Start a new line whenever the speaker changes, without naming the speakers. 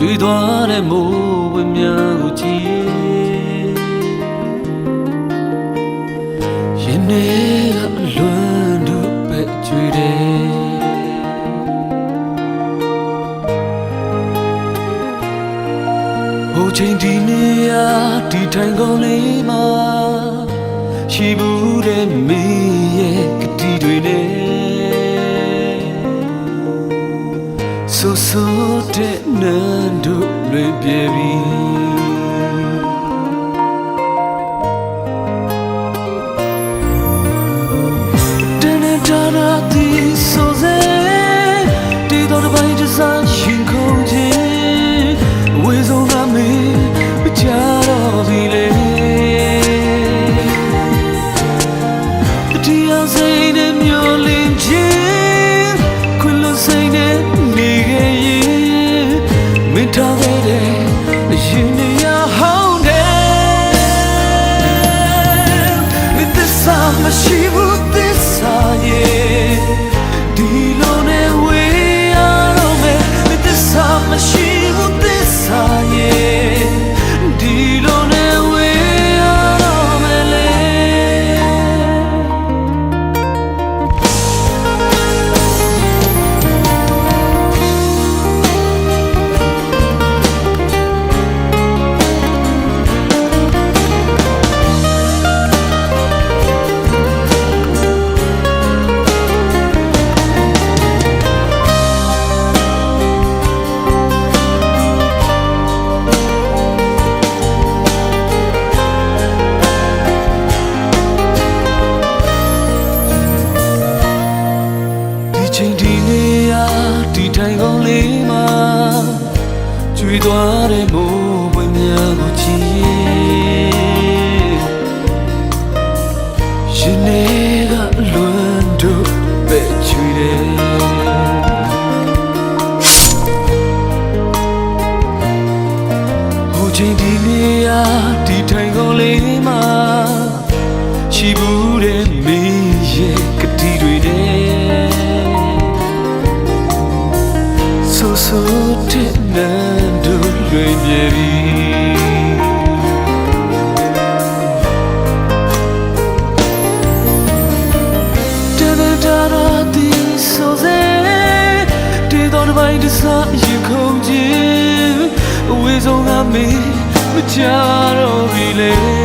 ကျွေးသွားတဲ့မိုးဝင်းများကိုကြည့်ရင်ထဲကအလွမ်းတို့ပဲကျွေးတယ်ဟိုချိန်ဒီနေရာဒီထိုင်ကုန်လေးမှာရှိဘူးတဲ့မင်းရဲ့ကတိတွေနဲ့ဆိုဆိုတဲ့နန်းတို့လွင်ပြေပြီတနေ့တာရာဒီဆိုစေတီတော်တစ်ပိုင်းတစ်စားရှင်ခုန်ခြင်းဝေဆုံးကမေးမကြတော့ပြီလေတရားစိတ်နဲ့မျောလင်းခြင်းခွင်လို့စိတ်နဲ့နေခဲ့ရင်မင်းထားခဲ့တဲ့အရင်နေရာဟောင်းတယ်မင်းသစ္စာမရှိဘူးသစ္စာရဲ့ဒီလိုနဲ့ဝေးရတော့မယ်မင်းသစ္စာမရှိဘူးသစ္စာရဲ့ဒီလိုနဲ့ဝေးရတော့မယ်လေချိန်ဒီနေရာဒီထိုင်ကုန်လေးမှာကျွေးသွားတဲ့မိုးပွင့်များကိုကြည့်ရင်ထဲကအလွမ်းတို့ပဲကျွေးတယ်ဟိုချိန်ဒီနေရာဒီထိုင်ကုန်လေးမှာရှိဘူးတဲ့မင်းရဲ့ကတိတွေနဲ့ဆိုတဲ့နန်းတို့လွင်ပြေပြီတနေ့တာရာဒီဆိုစေတီတော်တစ်ပိုင်းတစ်စားရင်ခုန်ခြင်းအဝေးဆုံးကမေးမကြတော့ပြီလေ